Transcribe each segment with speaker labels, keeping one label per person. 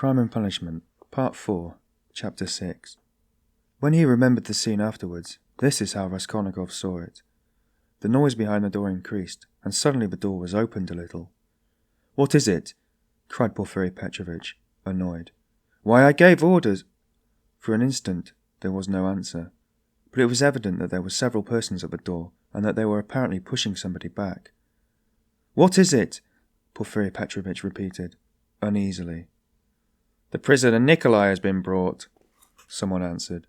Speaker 1: Crime and Punishment, Part 4, Chapter 6. When he remembered the scene afterwards, this is how Raskolnikov saw it. The noise behind the door increased, and suddenly the door was opened a little. "What is it?" cried Porfiry Petrovitch, annoyed. "Why, I gave orders—" For an instant there was no answer, but it was evident that there were several persons at the door, and that they were apparently pushing somebody back. "What is it?" Porfiry Petrovitch repeated, uneasily. "The prisoner Nikolai has been brought," someone answered.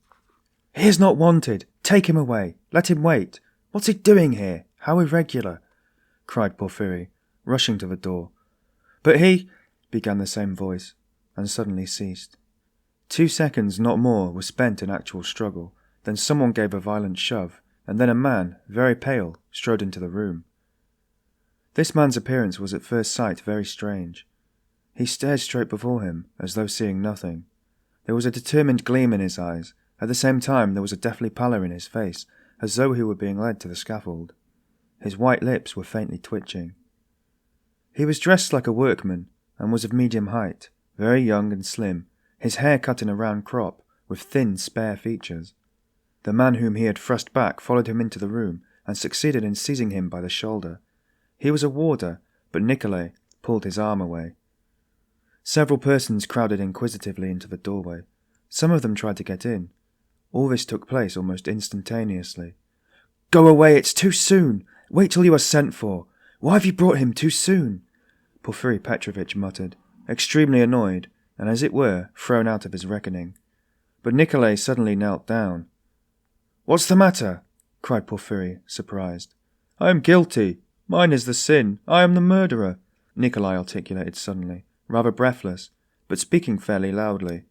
Speaker 1: "He is not wanted. Take him away. Let him wait. What's he doing here? How irregular!" cried Porfiry, rushing to the door. "But he—" began the same voice, and suddenly ceased. 2 seconds, not more, were spent in actual struggle. Then someone gave a violent shove, and then a man, very pale, strode into the room. This man's appearance was at first sight very strange. He stared straight before him, as though seeing nothing. There was a determined gleam in his eyes. At the same time there was a deathly pallor in his face, as though he were being led to the scaffold. His white lips were faintly twitching. He was dressed like a workman, and was of medium height, very young and slim, his hair cut in a round crop, with thin, spare features. The man whom he had thrust back followed him into the room, and succeeded in seizing him by the shoulder. He was a warder, but Nikolay pulled his arm away. Several persons crowded inquisitively into the doorway. Some of them tried to get in. All this took place almost instantaneously. "Go away, it's too soon! Wait till you are sent for! Why have you brought him too soon?" Porfiry Petrovitch muttered, extremely annoyed, and as it were, thrown out of his reckoning. But Nikolay suddenly knelt down. "What's the matter?" cried Porfiry, surprised. "I am guilty. Mine is the sin. I am the murderer," Nikolay articulated suddenly, rather breathless, but speaking fairly loudly.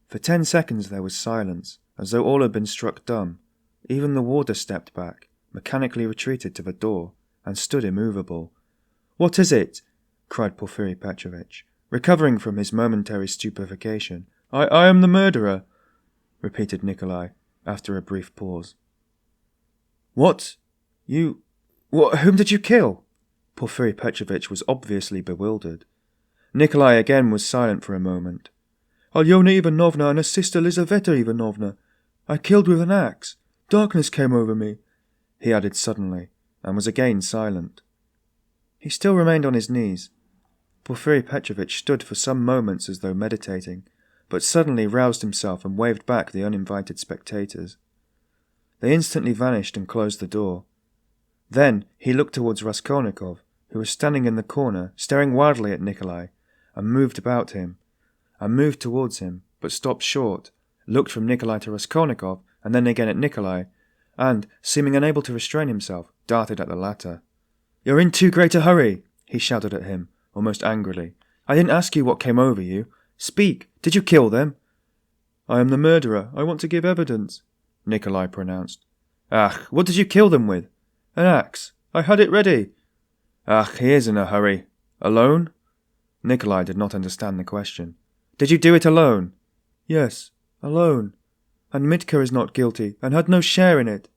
Speaker 1: For 10 seconds there was silence, as though all had been struck dumb. Even the warder stepped back, mechanically retreated to the door, and stood immovable. "What is it?" cried Porfiry Petrovitch, recovering from his momentary stupefaction. I am the murderer," repeated Nikolai, after a brief pause. "What? Whom did you kill?" Porfiry Petrovitch was obviously bewildered. Nikolai again was silent for a moment. "Alyona Ivanovna and her sister Lizaveta Ivanovna. I killed with an axe. Darkness came over me," he added suddenly, and was again silent. He still remained on his knees. Porfiry Petrovitch stood for some moments as though meditating, but suddenly roused himself and waved back the uninvited spectators. They instantly vanished and closed the door. Then he looked towards Raskolnikov, who was standing in the corner, staring wildly at Nikolai, and moved about him, and moved towards him, but stopped short, looked from Nikolai to Raskolnikov, and then again at Nikolai, and, seeming unable to restrain himself, darted at the latter. "You're in too great a hurry," he shouted at him, almost angrily. "I didn't ask you what came over you. Speak! Did you kill them?" "I am the murderer. I want to give evidence," Nikolai pronounced. "Ach, what did you kill them with?" "An axe. I had it ready." "Ach, he is in a hurry. Alone?" Nikolai did not understand the question. "Did you do it alone?" "Yes, alone. And Mitka is not guilty, and had no share in it."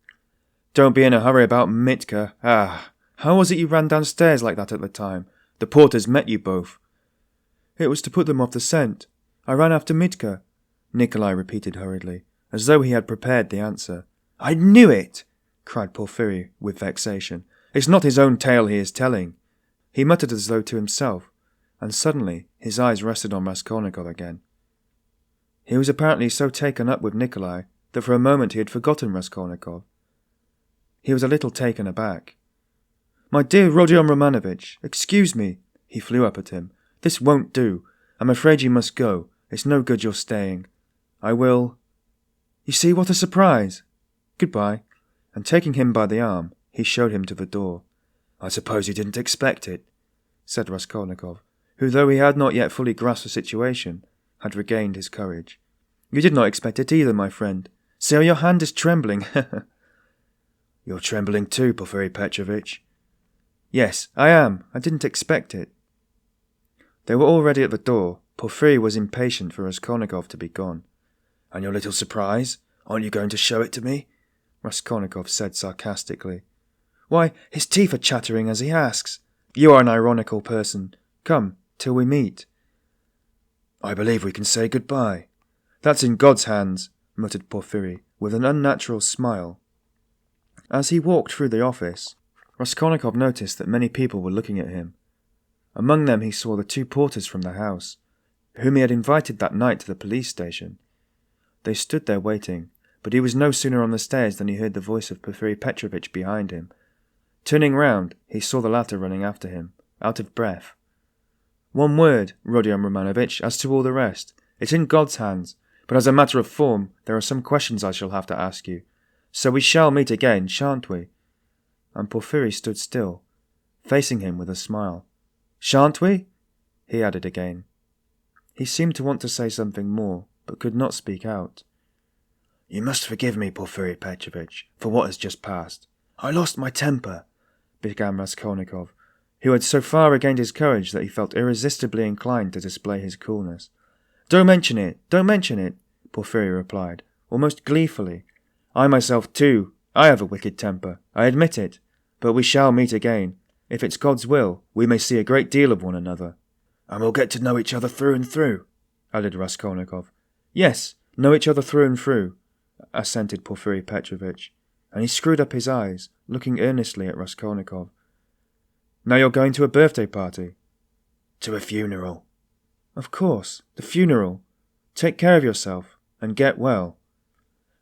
Speaker 1: "Don't be in a hurry about Mitka. Ah, how was it you ran downstairs like that at the time? The porters met you both." "It was to put them off the scent. I ran after Mitka," Nikolai repeated hurriedly, as though he had prepared the answer. "I knew it!" cried Porfiry with vexation. "It's not his own tale he is telling." He muttered as though to himself, and suddenly his eyes rested on Raskolnikov again. He was apparently so taken up with Nikolai that for a moment he had forgotten Raskolnikov. He was a little taken aback. "My dear Rodya Romanovitch, excuse me," he flew up at him. "This won't do. I'm afraid you must go. It's no good your staying. I will... You see, what a surprise! Goodbye." And taking him by the arm, he showed him to the door. "I suppose you didn't expect it," said Raskolnikov, who, though he had not yet fully grasped the situation, had regained his courage. "You did not expect it either, my friend. See how your hand is trembling." "You're trembling too, Porfiry Petrovitch." "Yes, I am. I didn't expect it." They were already at the door. Porfiry was impatient for Raskolnikov to be gone. "And your little surprise? Aren't you going to show it to me?" Raskolnikov said sarcastically. "Why, his teeth are chattering as he asks. You are an ironical person. Come, till we meet." I believe we can say goodbye. That's in God's hands, muttered Porfiry, with an unnatural smile. As he walked through the office, Raskolnikov noticed that many people were looking at him. Among them he saw the 2 porters from the house, whom he had invited that night to the police station. They stood there waiting, but he was no sooner on the stairs than he heard the voice of Porfiry Petrovitch behind him. Turning round, he saw the latter running after him, out of breath. One word, Rodya Romanovitch, as to all the rest. It's in God's hands, but as a matter of form, there are some questions I shall have to ask you. So we shall meet again, shan't we? And Porfiry stood still, facing him with a smile. Shan't we? He added again. He seemed to want to say something more, but could not speak out. You must forgive me, Porfiry Petrovitch, for what has just passed. I lost my temper, began Raskolnikov, who had so far regained his courage that he felt irresistibly inclined to display his coolness. Don't mention it, Porfiry replied, almost gleefully. I myself, too, I have a wicked temper, I admit it, but we shall meet again. If it's God's will, we may see a great deal of one another. And we'll get to know each other through and through, added Raskolnikov. Yes, know each other through and through, assented Porfiry Petrovitch, and he screwed up his eyes, looking earnestly at Raskolnikov. Now you're going to a birthday party? To a funeral. Of course, the funeral. Take care of yourself, and get well.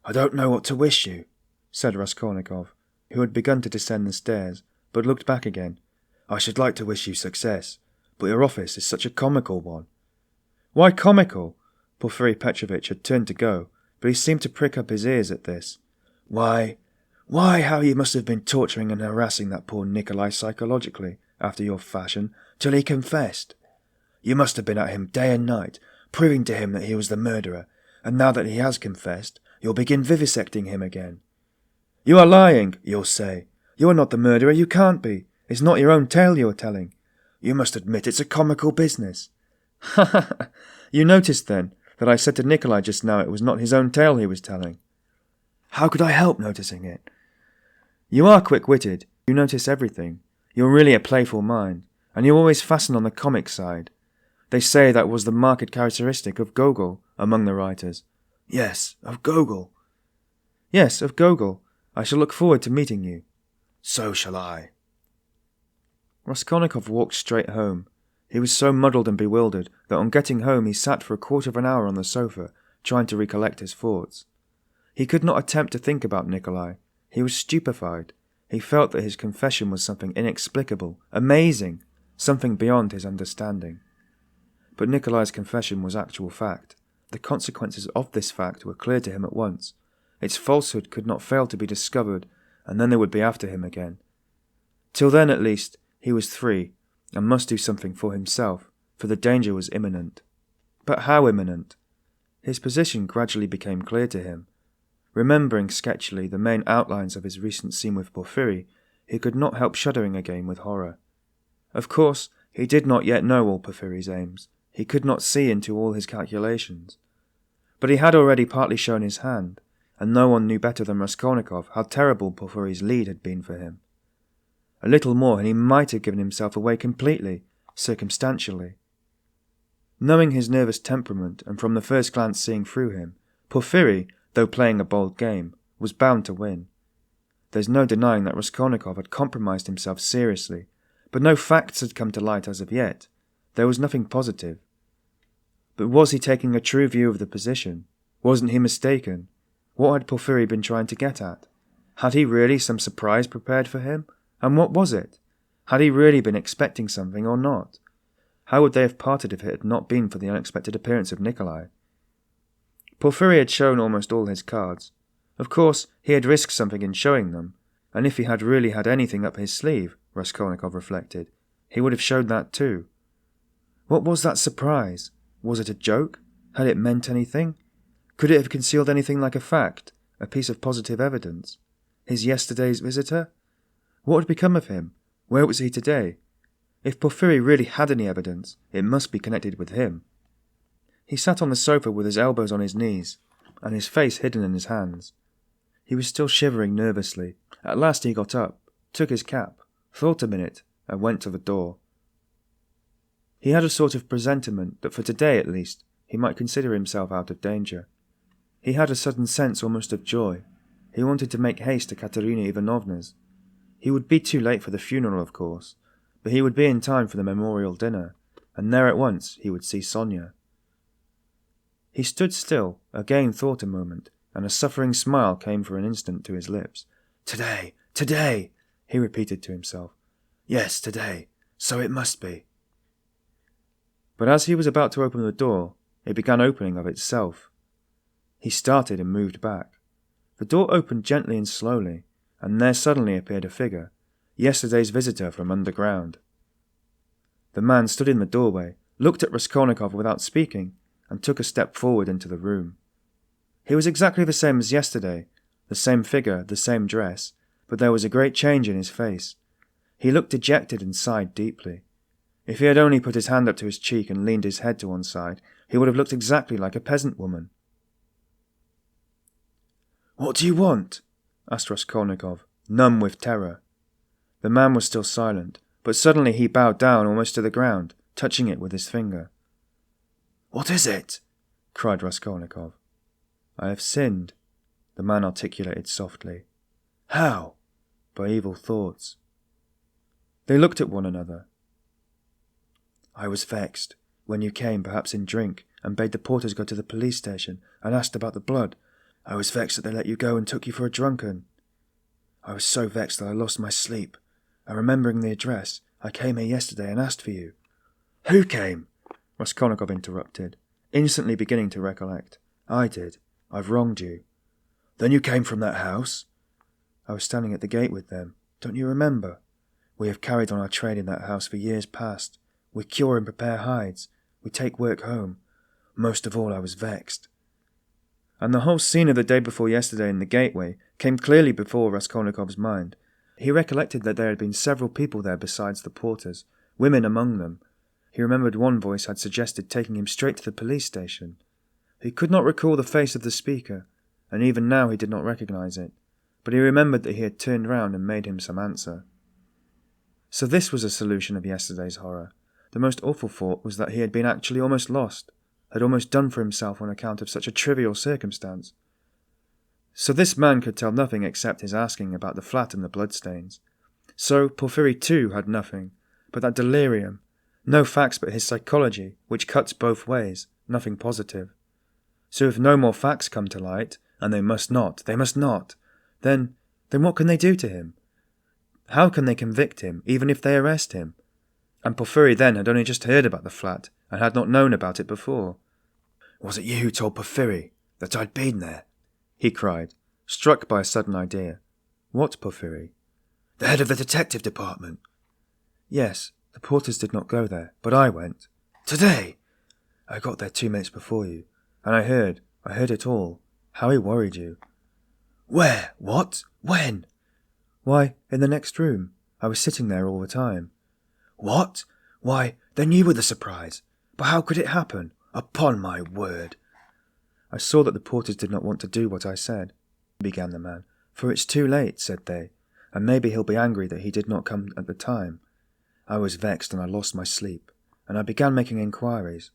Speaker 1: I don't know what to wish you, said Raskolnikov, who had begun to descend the stairs, but looked back again. I should like to wish you success, but your office is such a comical one. Why comical? Porfiry Petrovitch had turned to go, but he seemed to prick up his ears at this. Why, how you must have been torturing and harassing that poor Nikolai psychologically, after your fashion, till he confessed. You must have been at him day and night, proving to him that he was the murderer, and now that he has confessed, you'll begin vivisecting him again. You are lying, you'll say. You are not the murderer, you can't be. It's not your own tale you are telling. You must admit it's a comical business. Ha ha ha! You noticed, then, that I said to Nikolai just now it was not his own tale he was telling. How could I help noticing it? You are quick-witted, you notice everything. You're really a playful mind, and you always fasten on the comic side. They say that was the marked characteristic of Gogol among the writers. Yes, of Gogol. Yes, of Gogol. I shall look forward to meeting you. So shall I. Raskolnikov walked straight home. He was so muddled and bewildered that on getting home he sat for a quarter of an hour on the sofa, trying to recollect his thoughts. He could not attempt to think about Nikolai. He was stupefied. He felt that his confession was something inexplicable, amazing, something beyond his understanding. But Nikolai's confession was actual fact. The consequences of this fact were clear to him at once. Its falsehood could not fail to be discovered, and then they would be after him again. Till then, at least, he was free, and must do something for himself, for the danger was imminent. But how imminent? His position gradually became clear to him. Remembering sketchily the main outlines of his recent scene with Porfiry, he could not help shuddering again with horror. Of course, he did not yet know all Porfiry's aims. He could not see into all his calculations. But he had already partly shown his hand, and no one knew better than Raskolnikov how terrible Porfiry's lead had been for him. A little more and he might have given himself away completely, circumstantially. Knowing his nervous temperament, and from the first glance seeing through him, Porfiry, though playing a bold game, was bound to win. There's no denying that Raskolnikov had compromised himself seriously, but no facts had come to light as of yet. There was nothing positive. But was he taking a true view of the position? Wasn't he mistaken? What had Porfiry been trying to get at? Had he really some surprise prepared for him? And what was it? Had he really been expecting something or not? How would they have parted if it had not been for the unexpected appearance of Nikolai? Porfiry had shown almost all his cards. Of course, he had risked something in showing them, and if he had really had anything up his sleeve, Raskolnikov reflected, he would have showed that too. What was that surprise? Was it a joke? Had it meant anything? Could it have concealed anything like a fact, a piece of positive evidence? His yesterday's visitor? What had become of him? Where was he today? If Porfiry really had any evidence, it must be connected with him. He sat on the sofa with his elbows on his knees, and his face hidden in his hands. He was still shivering nervously. At last he got up, took his cap, thought a minute, and went to the door. He had a sort of presentiment that for today at least, he might consider himself out of danger. He had a sudden sense almost of joy. He wanted to make haste to Katerina Ivanovna's. He would be too late for the funeral, of course, but he would be in time for the memorial dinner, and there at once he would see Sonia. He stood still, again thought a moment, and a suffering smile came for an instant to his lips. "Today, today," he repeated to himself. "Yes, today. So it must be." But as he was about to open the door, it began opening of itself. He started and moved back. The door opened gently and slowly, and there suddenly appeared a figure, yesterday's visitor from underground. The man stood in the doorway, looked at Raskolnikov without speaking, and took a step forward into the room. He was exactly the same as yesterday, the same figure, the same dress, but there was a great change in his face. He looked dejected and sighed deeply. If he had only put his hand up to his cheek and leaned his head to one side, he would have looked exactly like a peasant woman. "What do you want?" asked Raskolnikov, numb with terror. The man was still silent, but suddenly he bowed down almost to the ground, touching it with his finger. "What is it?" cried Raskolnikov. "I have sinned," the man articulated softly. "How?" "By evil thoughts." They looked at one another. "I was vexed, when you came, perhaps in drink, and bade the porters go to the police station and asked about the blood. I was vexed that they let you go and took you for a drunken. I was so vexed that I lost my sleep, and remembering the address, I came here yesterday and asked for you." "Who came?" Raskolnikov interrupted, instantly beginning to recollect. "I did. I've wronged you." "Then you came from that house?" "I was standing at the gate with them. Don't you remember? We have carried on our trade in that house for years past. We cure and prepare hides. We take work home. Most of all I was vexed." And the whole scene of the day before yesterday in the gateway came clearly before Raskolnikov's mind. He recollected that there had been several people there besides the porters, women among them. He remembered one voice had suggested taking him straight to the police station. He could not recall the face of the speaker, and even now he did not recognize it, but he remembered that he had turned round and made him some answer. So this was a solution of yesterday's horror. The most awful thought was that he had been actually almost lost, had almost done for himself on account of such a trivial circumstance. So this man could tell nothing except his asking about the flat and the bloodstains. So Porfiry too had nothing but that delirium, no facts but his psychology, which cuts both ways, nothing positive. So if no more facts come to light, and they must not, then what can they do to him? How can they convict him, even if they arrest him? And Porfiry then had only just heard about the flat, and had not known about it before. "Was it you who told Porfiry that I'd been there?" he cried, struck by a sudden idea. "What Porfiry?" "The head of the detective department." "Yes, the porters did not go there, but I went." "Today?" "I got there 2 minutes before you, and I heard it all, how he worried you." "Where? What? When?" "Why, in the next room. I was sitting there all the time." "What? Why, then you were the surprise. But how could it happen? Upon my word." "I saw that the porters did not want to do what I said," began the man. "For it's too late," said they, "and maybe he'll be angry that he did not come at the time. I was vexed and I lost my sleep, and I began making inquiries.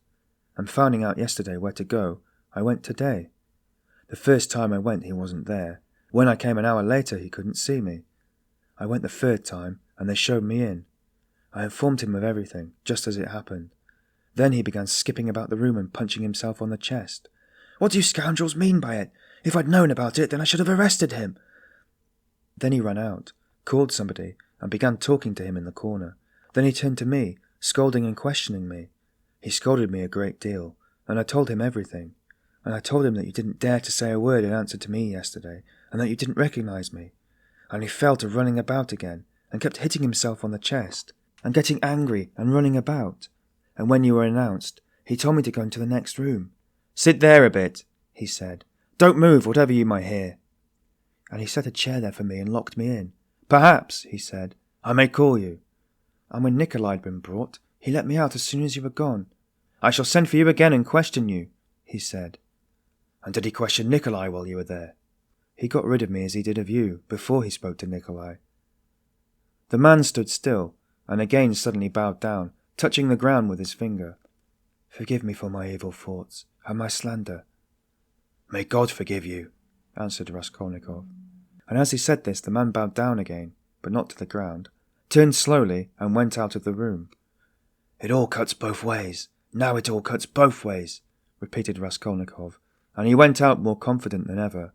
Speaker 1: And finding out yesterday where to go, I went today. The first time I went he wasn't there. When I came an hour later he couldn't see me. I went the third time, and they showed me in. I informed him of everything, just as it happened. Then he began skipping about the room and punching himself on the chest. "What do you scoundrels mean by it? If I'd known about it, then I should have arrested him." Then he ran out, called somebody, and began talking to him in the corner. Then he turned to me, scolding and questioning me. He scolded me a great deal, and I told him everything. And I told him that you didn't dare to say a word in answer to me yesterday, and that you didn't recognize me. And he fell to running about again, and kept hitting himself on the chest, and getting angry and running about. And when you were announced, he told me to go into the next room. 'Sit there a bit,' he said. 'Don't move, whatever you might hear.' And he set a chair there for me and locked me in. 'Perhaps,' he said, 'I may call you.' And when Nikolai had been brought, he let me out as soon as you were gone. 'I shall send for you again and question you,' he said." "And did he question Nikolai while you were there?" "He got rid of me as he did of you, before he spoke to Nikolai." The man stood still, and again suddenly bowed down, touching the ground with his finger. Forgive me for my evil thoughts and my slander. May God forgive you, answered Raskolnikov. And as he said this, the man bowed down again, but not to the ground, turned slowly and went out of the room. It all cuts both ways. Now it all cuts both ways, repeated Raskolnikov, and he went out more confident than ever.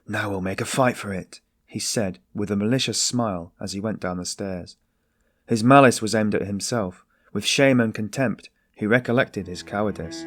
Speaker 1: Now we'll make a fight for it, he said, with a malicious smile as he went down the stairs. His malice was aimed at himself. With shame and contempt, he recollected his cowardice.